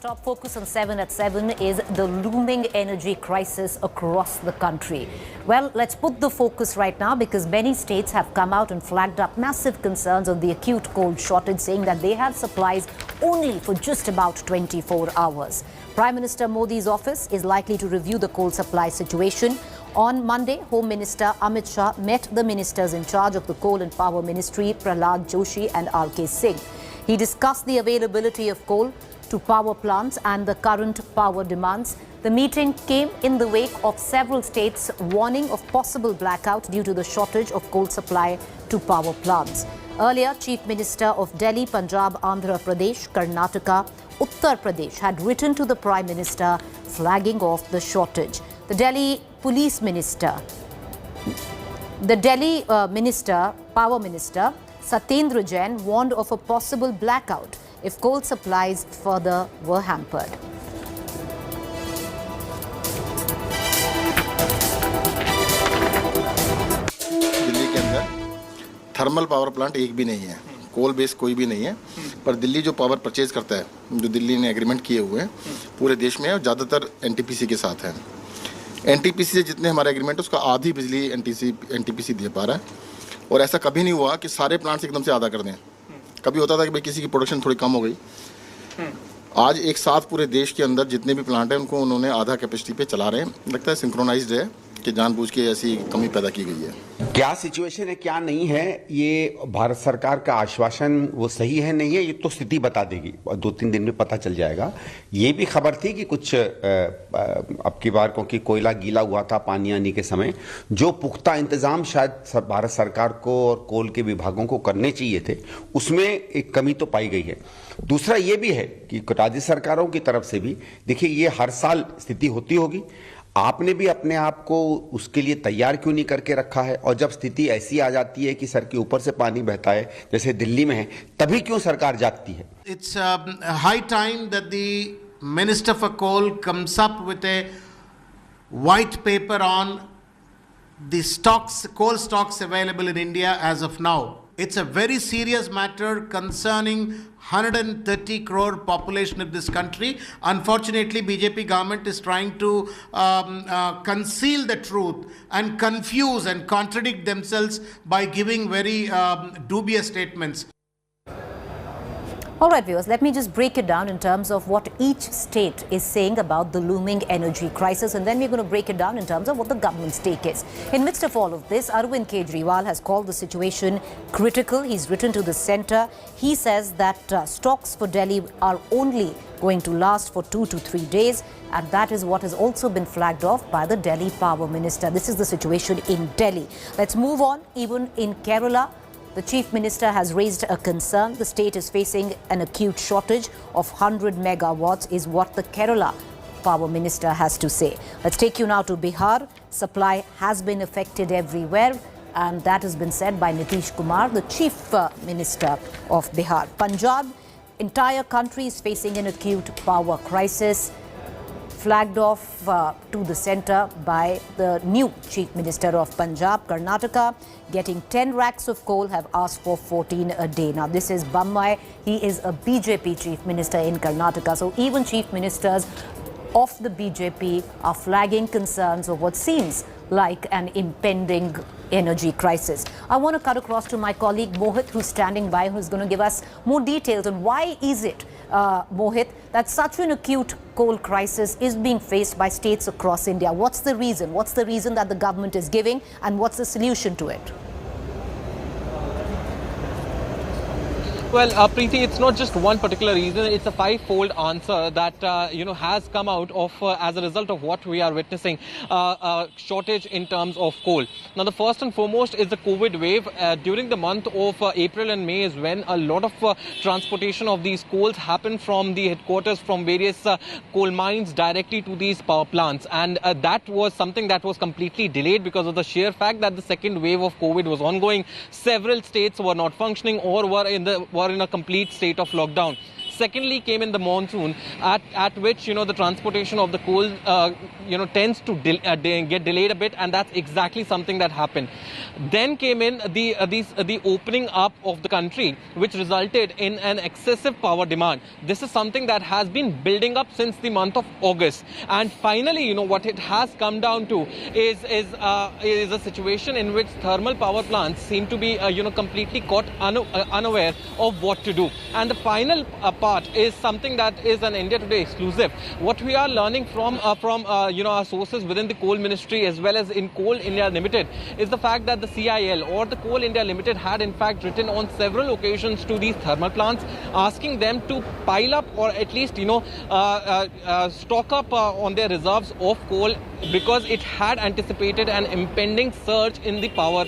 top focus on 7 at 7 is the looming energy crisis across the country. Well, let's put the focus right now because many states have come out and flagged up massive concerns on the acute coal shortage, saying that they have supplies only for just about 24 hours. Prime Minister Modi's office is likely to review the coal supply situation. On Monday, Home Minister Amit Shah met the ministers in charge of the Coal and Power Ministry, Prahlad Joshi and R.K. Singh. He discussed the availability of coal to power plants and the current power demands. The meeting came in the wake of several states warning of possible blackout due to the shortage of coal supply to power plants. Earlier, Chief Minister of Delhi, Punjab, Andhra Pradesh, Karnataka, Uttar Pradesh had written to the Prime Minister flagging off the shortage. The Delhi Police Minister, Power Minister, Satyendra Jain warned of a possible blackout if coal supplies further were hampered. Delhi के अंदर thermal power plant एक भी नहीं है, कोल base कोई भी नहीं है, पर दिल्ली जो पावर परचेज करता है, जो दिल्ली ने एग्रीमेंट किए हुए हैं पूरे देश में है और ज़्यादातर एनटीपीसी के साथ है। एनटीपीसी से जितने हमारे एग्रीमेंट है उसका आधी बिजली एनटीपीसी दे पा रहा है और ऐसा कभी नहीं हुआ कि सारे प्लांट्स एकदम से आधा कर दें। कभी होता था कि भाई किसी की प्रोडक्शन थोड़ी कम हो गई। आज एक साथ पूरे देश के अंदर जितने भी प्लांट हैं उनको उन्होंने आधा कैपेसिटी पे चला रहे हैं। लगता है सिंक्रोनाइज्ड है कि जानबूझ के ऐसी कमी पैदा की गई है। क्या सिचुएशन है क्या नहीं है, ये भारत सरकार का आश्वासन वो सही है नहीं है, ये तो स्थिति बता देगी और 2-3 दिन में पता चल जाएगा। ये भी खबर थी कि कुछ अब की बार क्योंकि कोयला गीला हुआ था पानी आने के समय, जो पुख्ता इंतजाम शायद भारत सरकार को और कोल के विभागों को करने चाहिए थे, उसमें एक कमी तो पाई गई है। दूसरा ये भी है कि राज्य सरकारों की तरफ से भी देखिए ये हर साल स्थिति होती होगी, आपने भी अपने आप को उसके लिए तैयार क्यों नहीं करके रखा है, और जब स्थिति ऐसी आ जाती है कि सर के ऊपर से पानी बहता है जैसे दिल्ली में है, तभी क्यों सरकार जागती है। It's high time that the Minister for Coal comes up with a white paper on the stocks, coal stocks available in India as of now. It's a very serious matter concerning 130 crore population of this country. Unfortunately, BJP government is trying to conceal the truth and confuse and contradict themselves by giving very dubious statements. All right, viewers, let me just break it down in terms of what each state is saying about the looming energy crisis, and then we're going to break it down in terms of what the government's take is. In midst of all of this, Arvind Kejriwal has called the situation critical. He's written to the centre. He says that stocks for Delhi are only going to last for 2 to 3 days, and that is what has also been flagged off by the Delhi Power Minister. This is the situation in Delhi. Let's move on. Even in Kerala, the Chief Minister has raised a concern. The state is facing an acute shortage of 100 megawatts is what the Kerala Power Minister has to say. Let's take you now to Bihar. Supply has been affected everywhere, and that has been said by Nitish Kumar, the Chief Minister of Bihar. Punjab, entire country is facing an acute power crisis, flagged off to the centre by the new Chief Minister of Punjab. Karnataka, getting 10 racks of coal, have asked for 14 a day. Now, this is Bommai. He is a BJP Chief Minister in Karnataka. So even Chief Ministers of the BJP are flagging concerns of what seems like an impending energy crisis. I want to cut across to my colleague Mohit, who's standing by, who's going to give us more details on why is it, Mohit, that such an acute coal crisis is being faced by states across India. What's the reason? What's the reason that the government is giving, and what's the solution to it? Well, Preeti, it's not just one particular reason. It's a five-fold answer that, has come out of as a result of what we are witnessing, a shortage in terms of coal. Now, the first and foremost is the COVID wave. During the month of April and May is when a lot of transportation of these coals happened from the headquarters, from various coal mines directly to these power plants. And that was something that was completely delayed because of the sheer fact that the second wave of COVID was ongoing. Several states were not functioning or were in a complete state of lockdown. Secondly came in the monsoon, at which, the transportation of the coal, tends to get delayed a bit, and that's exactly something that happened. Then came in the opening up of the country, which resulted in an excessive power demand. This is something that has been building up since the month of August. And finally, what it has come down to is a situation in which thermal power plants seem to be, completely caught unaware of what to do. And the final part is something that is an India Today exclusive. What we are learning from our sources within the Coal Ministry as well as in Coal India Limited is the fact that the CIL or the Coal India Limited had in fact written on several occasions to these thermal plants asking them to pile up or at least stock up on their reserves of coal, because it had anticipated an impending surge in the power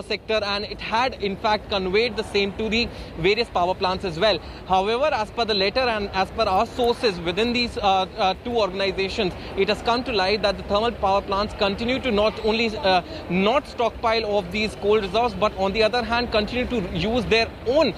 sector, and it had in fact conveyed the same to the various power plants as well. However, as per the letter and as per our sources within these two organizations, it has come to light that the thermal power plants continue to not only not stockpile of these coal reserves, but on the other hand continue to use their own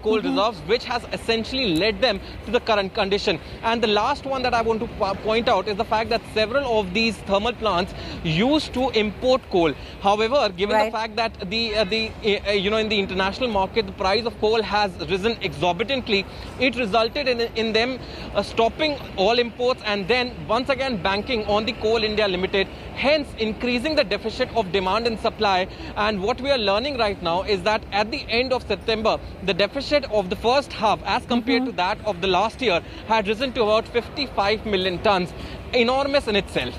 coal reserves, which has essentially led them to the current condition. And the last one that I want to point out is the fact that several of these thermal plants used to import coal. However, given the fact that in the international market the price of coal has risen exorbitantly, it resulted in them stopping all imports and then once again banking on the Coal India Limited, hence increasing the deficit of demand and supply. And what we are learning right now is that at the end of September, the deficit of the first half as compared to that of the last year had risen to about 55 million tons, enormous in itself.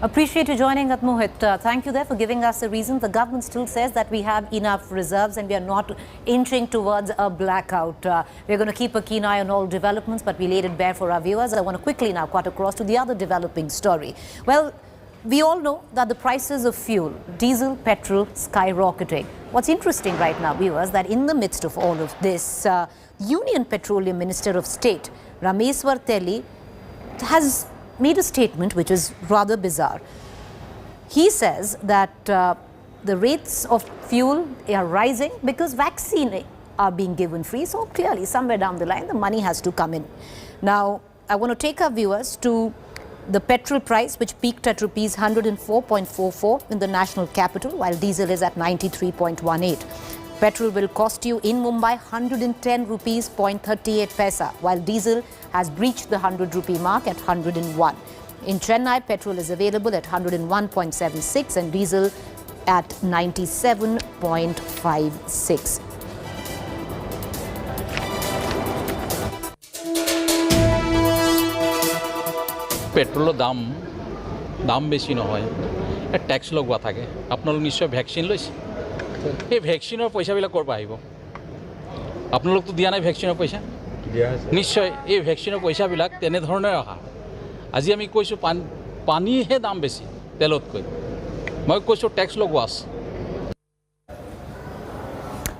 Appreciate you joining us, Mohit. Thank you there for giving us a reason. The government still says that we have enough reserves and we are not inching towards a blackout. We're going to keep a keen eye on all developments, but we laid it bare for our viewers. I want to quickly now cut across to the other developing story. Well, we all know that the prices of fuel, diesel, petrol, skyrocketing. What's interesting right now, viewers, that in the midst of all of this, Union Petroleum Minister of State, Rameswar Telly, has made a statement which is rather bizarre. He says that the rates of fuel are rising because vaccines are being given free. So clearly, somewhere down the line, the money has to come in. Now, I want to take our viewers to the petrol price, which peaked at rupees 104.44 in the national capital, while diesel is at 93.18. Petrol will cost you in Mumbai 110 rupees 0.38 paisa, while diesel has breached the 100 rupee mark at 101. In Chennai, petrol is available at 101.76 and diesel at 97.56. পেট্রোলৰ দাম বেছি নহয়, tax লগোৱা থাকে। আপোনালোক নিশ্চয় vaccine লৈছে, এই ভ্যাকচিনৰ পইচাবিলাক ক'ৰ পৰা আহিব? আপোনালোকতো দিয়া নাই ভ্যাকচিনৰ পইচা? নিশ্চয় এই ভ্যাকচিনৰ পইচাবিলাক তেনেধৰণে অহা। আজি আমি কৈছোঁ পানীহে দাম বেছি তেলতকৈ, মই কৈছোঁ ট্যাক্স লগোৱা আছে।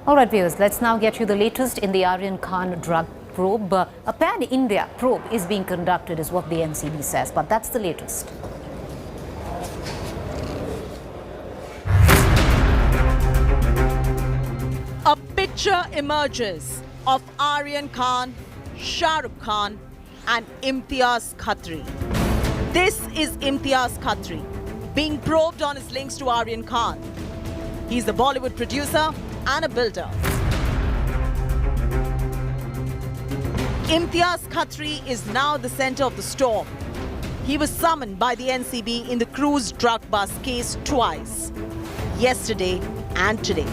All right, viewers, let's now get you the latest in the Aryan Khan drug probe. A pan-India probe is being conducted, is what the NCB says, but that's the latest. A picture emerges of Aryan Khan, Shah Rukh Khan and Imtiaz Khatri. This is Imtiaz Khatri being probed on his links to Aryan Khan. He's a Bollywood producer and a builder. Imtiaz Khatri is now the center of the storm. He was summoned by the NCB in the cruise drug bust case twice, yesterday and today.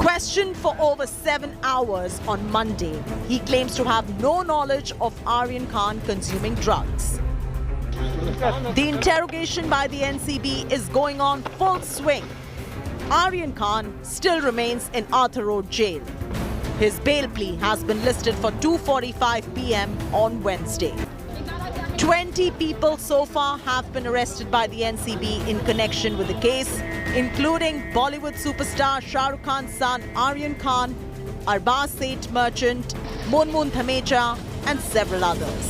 Questioned for over 7 hours on Monday, he claims to have no knowledge of Aryan Khan consuming drugs. The interrogation by the NCB is going on full swing. Aryan Khan still remains in Arthur Road jail. His bail plea has been listed for 2:45 p.m. on Wednesday. 20 people so far have been arrested by the NCB in connection with the case, including Bollywood superstar Shah Rukh Khan's son Aryan Khan, Arbaz Seth merchant, Munmun Thamecha and several others.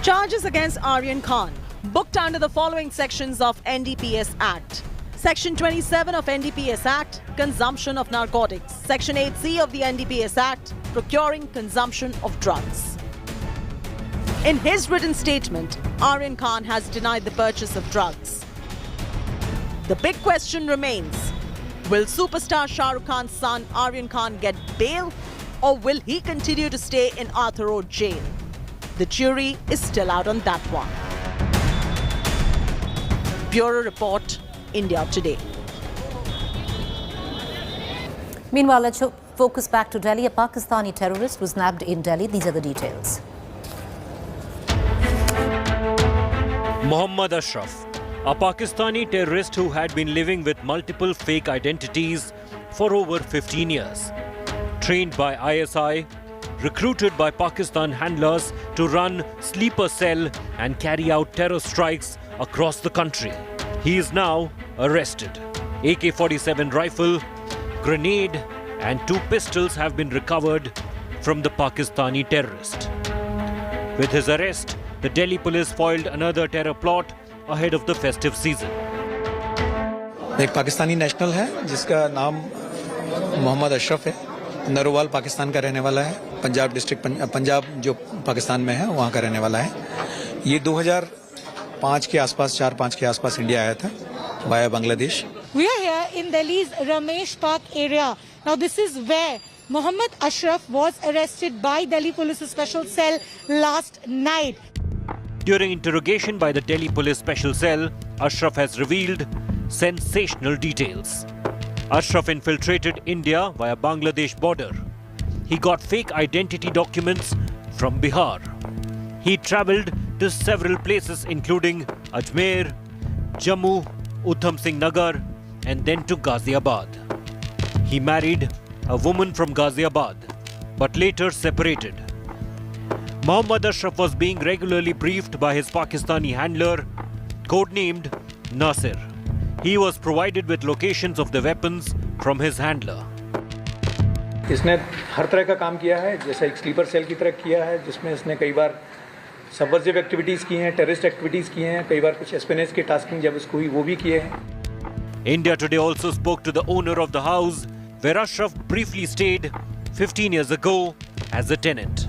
Charges against Aryan Khan, booked under the following sections of NDPS Act: Section 27 of NDPS Act, consumption of narcotics. Section 8C of the NDPS Act, procuring consumption of drugs. In his written statement, Aryan Khan has denied the purchase of drugs. The big question remains, will superstar Shah Rukh Khan's son Aryan Khan get bail, or will he continue to stay in Arthur Road jail? The jury is still out on that one. Bureau Report, India Today. Meanwhile, let's focus back to Delhi. A Pakistani terrorist was nabbed in Delhi. These are the details. Mohammad Ashraf, a Pakistani terrorist who had been living with multiple fake identities for over 15 years. Trained by ISI, recruited by Pakistan handlers to run sleeper cell and carry out terror strikes across the country. He is now arrested. AK-47 rifle, grenade and 2 pistols have been recovered from the Pakistani terrorist. With his arrest, the Delhi police foiled another terror plot ahead of the festive season. एक Pakistani national है जिसका नाम मोहम्मद अशरफ है, नरोवाल पाकिस्तान का रहने वाला है, Punjab district Punjab जो पाकिस्तान में है वहाँ का रहने वाला है। ये 2005 के आसपास 4-5 के आसपास इंडिया आया था via Bangladesh. We are here in Delhi's Ramesh Park area. Now this is where Mohammad Ashraf was arrested by Delhi Police Special Cell last night. During interrogation by the Delhi Police Special Cell, Ashraf has revealed sensational details. Ashraf infiltrated India via Bangladesh border. He got fake identity documents from Bihar. He travelled to several places including Ajmer, Jammu, Udham Singh Nagar and then to Ghaziabad. He married a woman from Ghaziabad but later separated. Mohammad Ashraf was being regularly briefed by his Pakistani handler, codenamed Nasir. He was provided with locations of the weapons from his handler. इसने हर तरह का काम किया है, जैसा एक sleeper cell की तरह किया है, जिसमें इसने कई बार सबवर्सिव एक्टिविटीज़ की हैं, टेररिस्ट एक्टिविटीज़ की हैं, कई बार कुछ एस्पेनेज के टास्किंग जब उसको हुई वो भी किए हैं। India Today also spoke to the owner of the house where Ashraf briefly stayed 15 years ago as a tenant.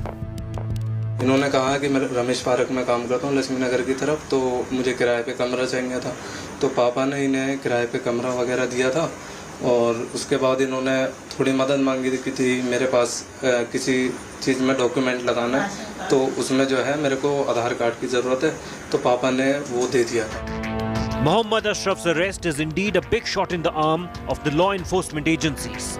इन्होंने कहा कि मैं रमेश पार्क में काम करता हूँ लक्ष्मी नगर की तरफ, तो मुझे किराए पे कमरा चाहिए था, तो पापा ने इन्हें किराए पे कमरा वगैरह दिया था और उसके बाद इन्होंने थोड़ी मदद मांगी थी मेरे पास किसी चीज़ में डॉक्यूमेंट लगाना है, तो उसमें जो है मेरे को आधार कार्ड की ज़रूरत है, तो पापा ने वो दे दिया था। Mohammad Ashraf's arrest is indeed a big shot in the arm of the law enforcement agencies.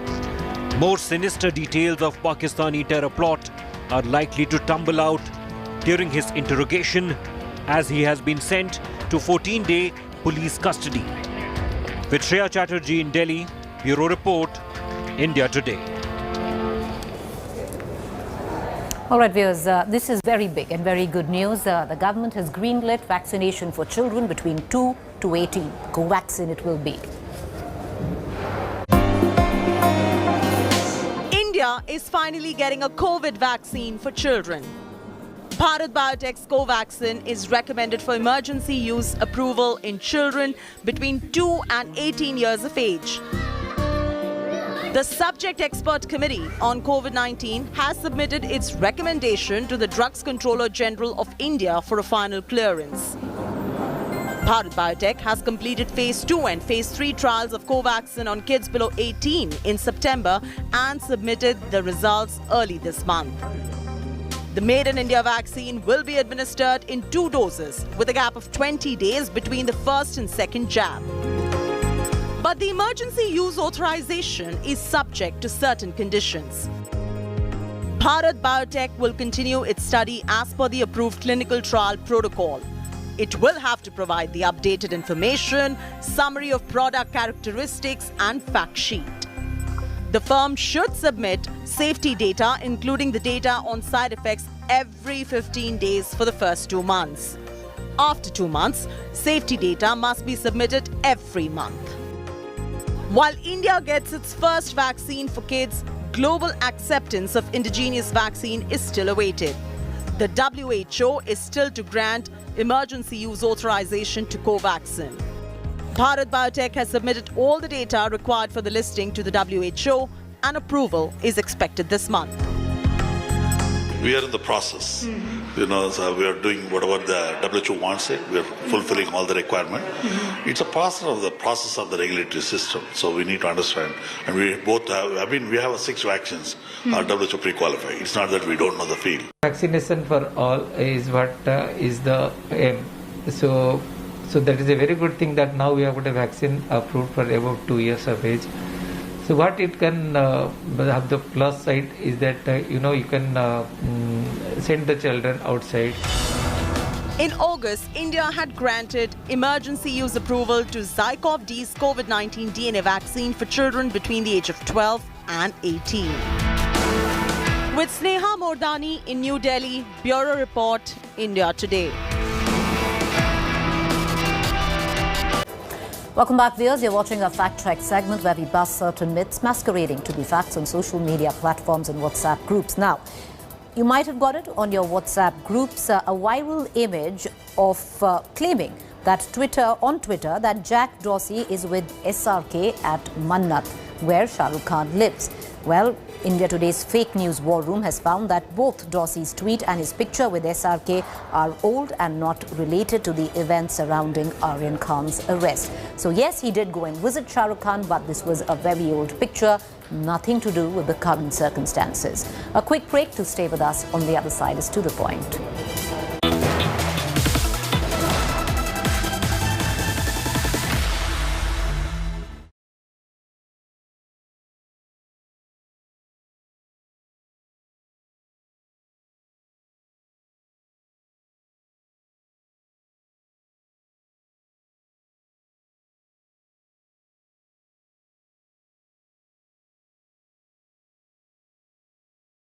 More sinister details of Pakistani terror plot are likely to tumble out during his interrogation as he has been sent to 14-day police custody. With Shreya Chatterjee in Delhi, Bureau Report, India Today. All right, viewers, this is very big and very good news. The government has greenlit vaccination for children between 2 to 18. Covaxin it will be. India is finally getting a COVID vaccine for children. Bharat Biotech's Covaxin is recommended for emergency use approval in children between 2 and 18 years of age. The Subject Expert Committee on COVID-19 has submitted its recommendation to the Drugs Controller General of India for a final clearance. Bharat Biotech has completed Phase 2 and Phase 3 trials of Covaxin on kids below 18 in September and submitted the results early this month. The Made in India vaccine will be administered in 2 doses with a gap of 20 days between the first and second jab. But the emergency use authorization is subject to certain conditions. Bharat Biotech will continue its study as per the approved clinical trial protocol. It will have to provide the updated information, summary of product characteristics and fact sheet. The firm should submit safety data, including the data on side effects, every 15 days for the first 2 months. After 2 months, safety data must be submitted every month. While India gets its first vaccine for kids, global acceptance of indigenous vaccine is still awaited. The WHO is still to grant emergency use authorization to Covaxin. Bharat Biotech has submitted all the data required for the listing to the WHO, and approval is expected this month. We are in the process. So we are doing whatever the WHO wants it. We are fulfilling all the requirement. It's a process of the regulatory system. So we need to understand. And we both have, we have 6 vaccines are WHO pre-qualified. It's not that we don't know the field. Vaccination for all is what is the aim. So that is a very good thing that now we have got a vaccine approved for above 2 years of age. So what it can have the plus side is that you can send the children outside. In August, India had granted emergency use approval to Zycov-D's COVID-19 DNA vaccine for children between the age of 12 and 18. With Sneha Mordani in New Delhi, Bureau Report, India Today. Welcome back, viewers. You're watching our Fact Check segment where we bust certain myths masquerading to be facts on social media platforms and WhatsApp groups. Now, you might have got it on your WhatsApp groups, a viral image of claiming that on Twitter that Jack Dorsey is with SRK at Mannat, where Shah Rukh Khan lives. Well, India Today's fake news war room has found that both Dorsey's tweet and his picture with SRK are old and not related to the events surrounding Aryan Khan's arrest. So yes, he did go and visit Shah Rukh Khan, but this was a very old picture, nothing to do with the current circumstances. A quick break to stay with us. On the other side is To The Point.